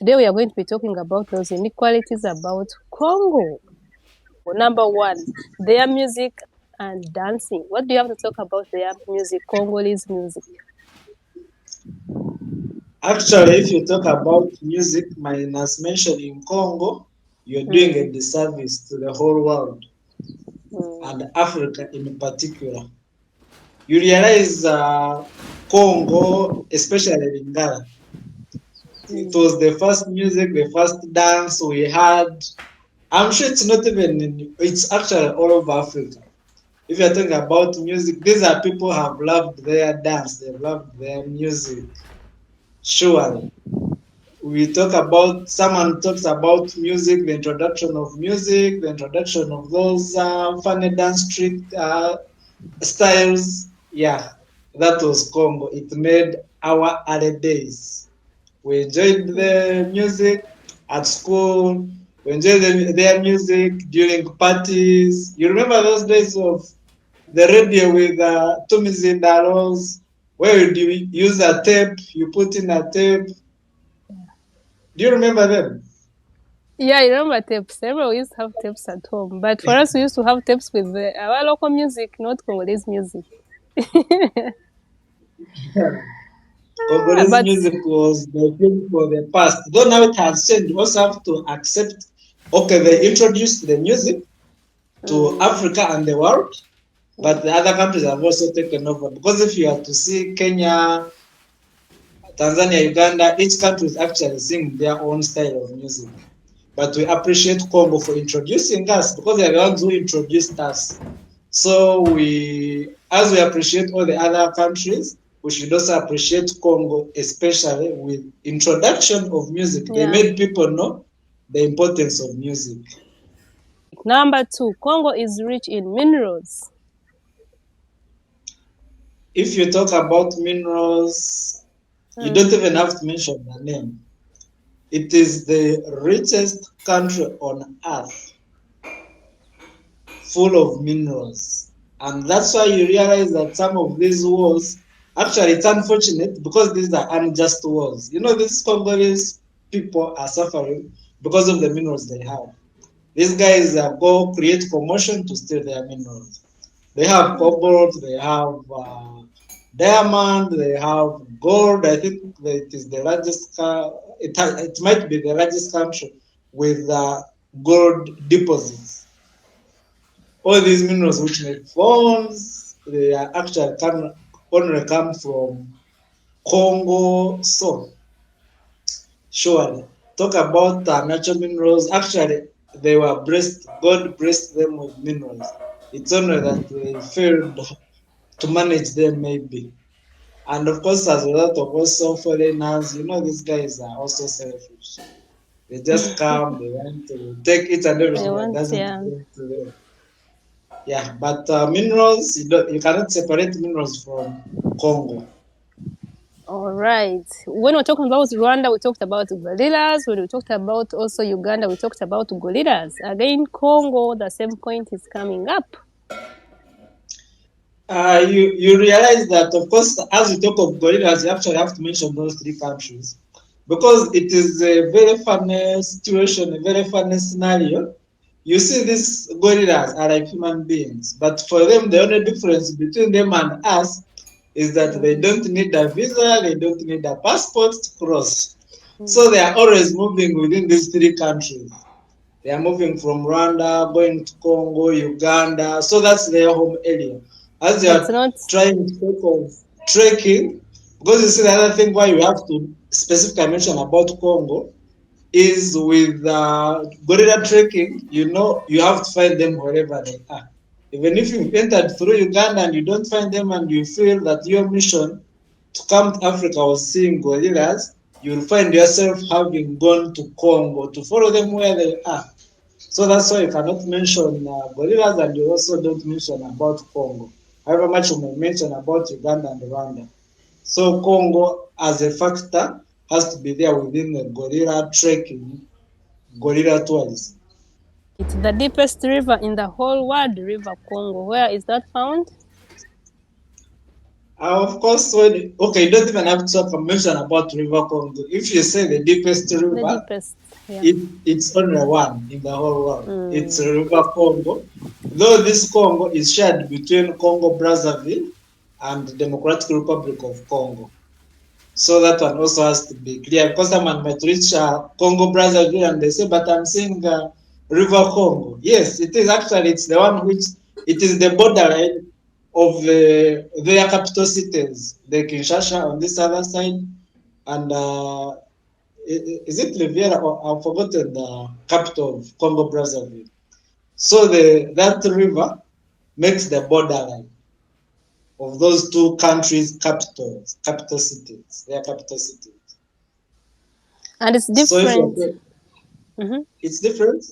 Today we are going to be talking about those inequalities about Congo. Number one, their music and dancing. What do you have to talk about their music, Congolese music? Actually, if you talk about music minus mention in Congo, you're doing a Mm, disservice to the whole world mm, and Africa in particular. You realize Congo, especially in Ghana, it mm. was the first music, the first dance we had. I'm sure it's not even it's actually all over Africa. If you're talking about music, these are people who have loved their dance, they've loved their music. Surely. We talk about someone talks about music, the introduction of music, the introduction of those funny dance trick styles. Yeah, that was Congo. It made our early days. We enjoyed the music at school. We enjoyed their music during parties. You remember those days of the radio with Tumizi Daros, where you use a tape, you put in a tape. Do you remember them? Yeah, I remember tapes. Everyone used to have tapes at home. But for us, we used to have tapes with our local music, not Congolese music. Congolese But music was the thing for the past. Though now it has changed, we also have to accept. Okay, they mm, introduced the music to mm, Africa and the world, but mm, the other countries have also taken over. Because if you are to see Kenya, Tanzania, Uganda, each country is actually singing their own style of music. But we appreciate Congo for introducing us because they are the ones who introduced us. So as we appreciate all the other countries, we should also appreciate Congo, especially with introduction of music. They yeah. made people know the importance of music. Number two, Congo is rich in minerals. If you talk about minerals, you don't Mm. even have to mention the name. It is the richest country on earth, full of minerals. And that's why you realize that some of these wars, actually, it's unfortunate because these are unjust wars. You know, these Congolese people are suffering because of the minerals they have. These guys go create commotion to steal their minerals. They have cobalt, they have diamond, they have gold. I think that it is the largest, it might be the largest country with gold deposits. All these minerals which make phones, they are actually only come from Congo. So, surely, talk about natural minerals. Actually, they were blessed, God blessed them with minerals. It's only that they failed to manage them, maybe. And of course, as a result of also foreigners, you know, these guys are also selfish. They just come, they want to take it and I everything that want, doesn't yeah. belong to them. Yeah, but minerals, you cannot separate minerals from Congo. All right. When we're talking about Rwanda, we talked about gorillas. When we talked about also Uganda, we talked about gorillas. Again, Congo, the same point is coming up. You realize that, of course, as we talk of gorillas, you actually have to mention those three countries because it is a very funny situation, a very funny scenario. You see, these gorillas are like human beings, but for them, the only difference between them and us is that they Mm, don't need a visa, they don't need a passport to cross. mm. So they are always moving within these three countries. They are moving from Rwanda, going to Congo, Uganda. So that's their home area. As they It's are not, trying to take of trekking, because you see the other thing why you have to specifically mention about Congo is with gorilla trekking, you know, you have to find them wherever they are. Even if you've entered through Uganda and you don't find them and you feel that your mission to come to Africa was seeing gorillas, you'll find yourself having gone to Congo to follow them where they are. So that's why you cannot mention gorillas and you also don't mention about Congo. However much you may mention about Uganda and Rwanda. So Congo as a factor has to be there within the gorilla trekking, gorilla tourism. it's the deepest river in the whole world, River Congo. Where is that found? Of course, okay, you don't even have to mention about River Congo. If you say the deepest The river, deepest. Yeah. it's only one in the whole world. It's Mm. River Congo. Though this Congo is shared between Congo Brazzaville and the Democratic Republic of Congo. So that one also has to be clear because someone might reach Congo Brazzaville and they say, but I'm seeing River Congo. Yes, it is actually, it's the one which, it is the borderline of their capital cities, the Kinshasa on this other side, and is it Riviera or I've forgotten the capital of Congo Brazzaville. So that river makes the borderline of those two countries' capital cities, their capital cities. And it's So if different. you're, Hmm. it's different.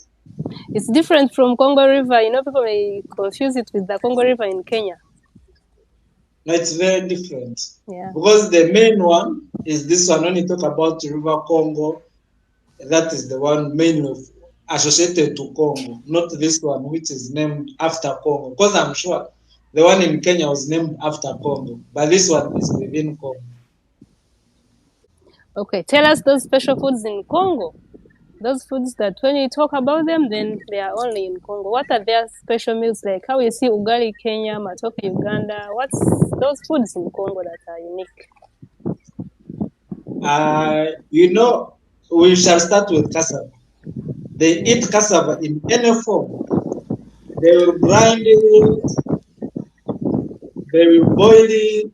It's different from Congo River. You know, people may confuse it with the Congo River in Kenya. No, it's very different Yeah. because the main one is this one. When you talk about River Congo, that is the one mainly associated to Congo, not this one which is named after Congo. Because I'm sure the one in Kenya was named after Congo, but this one is within Congo. Okay. Tell us those special foods in Congo. Those foods that when you talk about them, then they are only in Congo. What are their special meals like? How you see ugali Kenya, matoke Uganda? What's those foods in Congo that are unique? We shall start with cassava. They eat cassava in any form. They will grind it, they will boil it,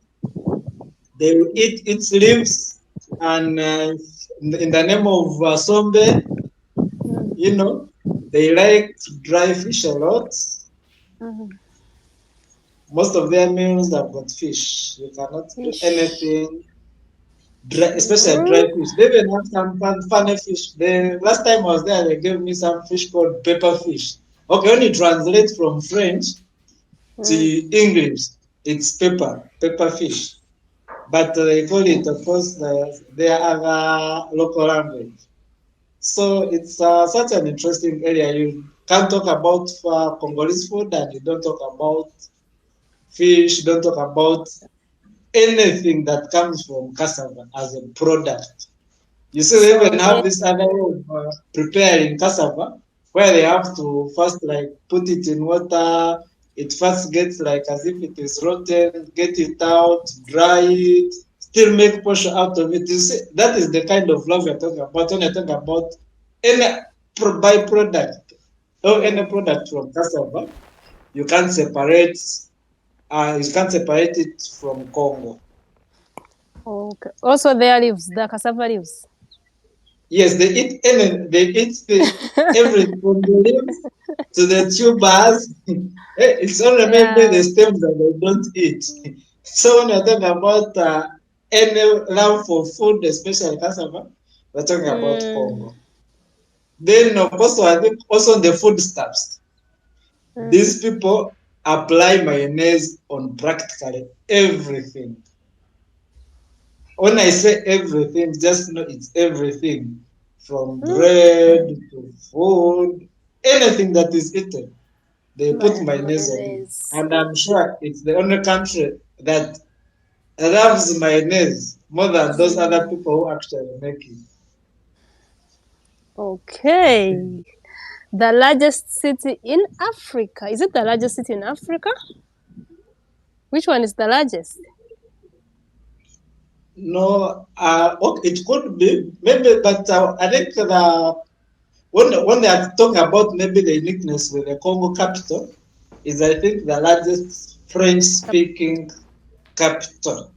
they will eat its leaves, and in the name of sombe, you know, they like dry fish a lot. Mm-hmm. Most of their meals have got fish. You cannot do Fish. anything dry, especially dry Mm. fish. They even have some funny fish. The last time I was there, they gave me some fish called pepper fish. Okay, when you translate from French to Mm. English, it's pepper fish. But they call it, of course, their other local language. So it's such an interesting area. You can't talk about Congolese food and you don't talk about fish, you don't talk about anything that comes from cassava as a product. You see, they So even have this other way of preparing cassava where they have to first like put it in water. It first gets like as if it is rotten, get it out, dry it, still make portion out of it. You see, that is the kind of love you're talking about when you're talking about any byproduct or any mm. product from cassava. You can't separate. You can't separate it from Congo. Okay. Also, their leaves, the cassava leaves. Yes, they eat any, they eat everything from the leaves to the tubers. It's only maybe Yeah. the stems that they don't eat. So when you're talking about any love for food, especially cassava, we're talking about Mm. Congo. Then of course, I think also the foodstuffs. Mm. These people apply mayonnaise on practically everything. When I say everything, just know it's everything from Mm. bread to food, anything that is eaten, they put mayonnaise on it. Mayonnaise. And I'm sure it's the only country that loves mayonnaise more than those other Mm. people who actually make it. Okay. The largest city in Africa. Is it the largest city in Africa? Which one is the largest? No, okay, it could be maybe, but I think when they are talking about maybe the uniqueness with the Congo capital, is I think the largest French-speaking capital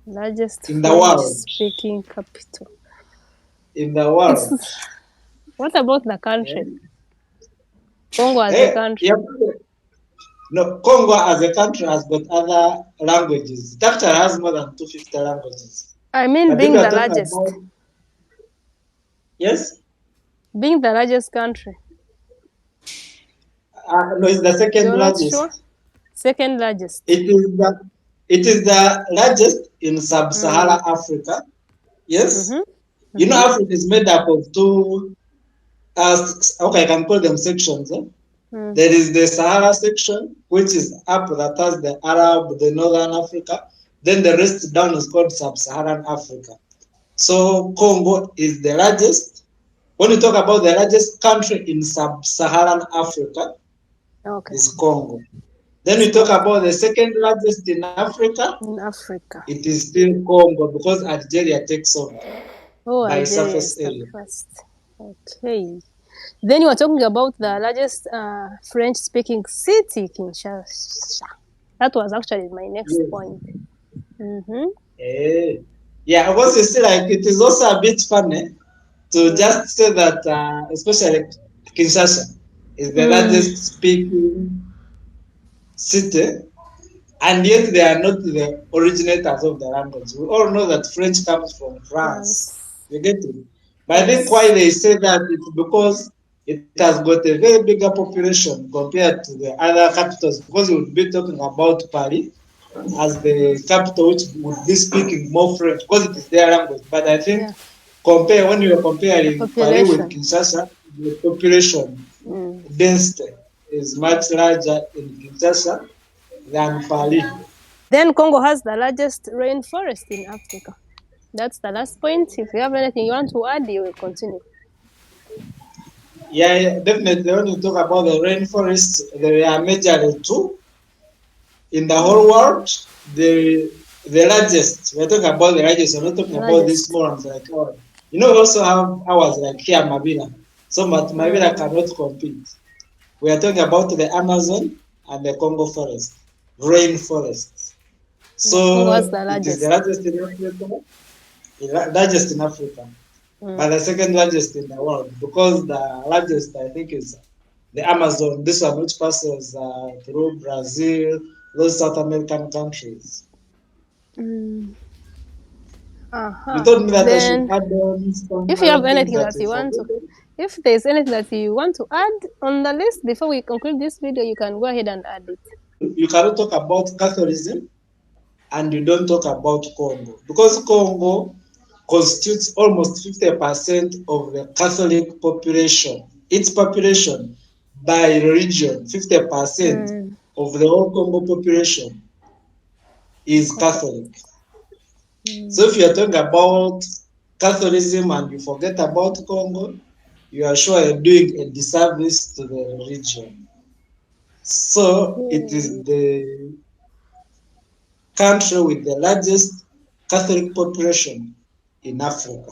Largest in the French world. speaking capital. In the It's world. what about the Yeah. country? Congo as a Yeah. country. No, Congo as a country has got other languages. It actually has more than 250 languages. I mean But if you being are the talking largest. about, yes, Being the largest country. no, it's the second You're not sure? largest. Second largest. It is the it is the largest in Mm. sub-Saharan Africa. Yes, Mm-hmm. you know Mm-hmm. Africa is made up of two. Okay, I can call them sections. Mm. There is the Sahara section, which is up that has the Arab, the Northern Africa. Then the rest down is called Sub-Saharan Africa. So Congo is the largest. When you talk about the largest country in Sub-Saharan Africa, Okay. is Congo. Then we talk about the second largest in Africa. In Africa. It is still Congo because Algeria takes over by Algeria surface is the area. first. Okay. Then you are talking about the largest French-speaking city, Kinshasa. That was actually my next point. Yeah, because you see, like it is also a bit funny to just say that, especially Kinshasa is the largest speaking city, and yet they are not the originators of the language. We all know that French comes from France. You get it? But I think why they say that it's because it has got a very bigger population compared to the other capitals, because you would be talking about Paris as the capital, which would be speaking more French because it is their language. But I think when you are comparing Paris with Kinshasa, the population density is much larger in Kinshasa than Paris. Then Congo has the largest rainforest in Africa. That's the last point. If you have anything you want to add, you will continue. Yeah, definitely. When you talk about the rainforests, there are majorly two in the whole world. The largest. We're talking about the largest. We're not talking about these small ones like ours. You know, we also have ours like here, Mabila. So Mabila cannot compete. We are talking about the Amazon and the Congo forest, rainforest. So it is the largest in Africa, largest in Africa, but the second largest in the world, because the largest I think is the Amazon. This one which passes through Brazil, those South American countries. You told me that I should add on some if you have things anything that that you want to, if there's anything that you want to add on the list before we conclude this video, you can go ahead and add it. You cannot talk about Catholicism and you don't talk about Congo, because Congo constitutes almost 50% of the Catholic population. Its population by region, 50% of the whole Congo population is Catholic. So if you are talking about Catholicism and you forget about Congo, you are sure you're doing a disservice to the region. So it is the country with the largest Catholic population in Africa.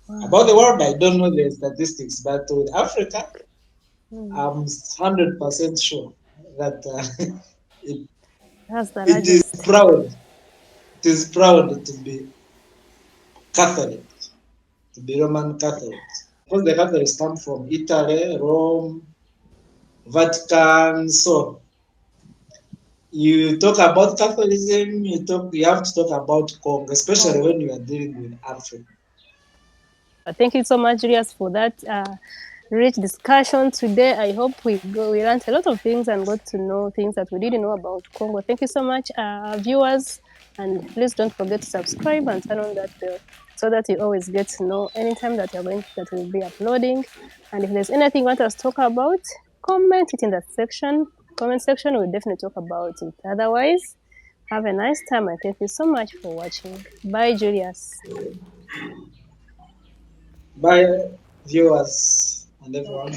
About the world, I don't know the statistics, but with Africa, I'm 100% sure that it is proud. It is proud to be Catholic, to be Roman Catholic. Because the Catholics come from Italy, Rome, Vatican. So you talk about Catholicism, you have to talk about Congo, especially when you are dealing with Africa. Thank you so much, Julius, for that rich discussion today. I hope we learned a lot of things and got to know things that we didn't know about Congo. Thank you so much, viewers, and please don't forget to subscribe and turn on that bell so that you always get to know anytime that we'll be uploading. And if there's anything you want us to talk about, comment it in that section. Comment section, we'll definitely talk about it. Otherwise, have a nice time and thank you so much for watching. Bye, Julius. Bye, viewers and everyone.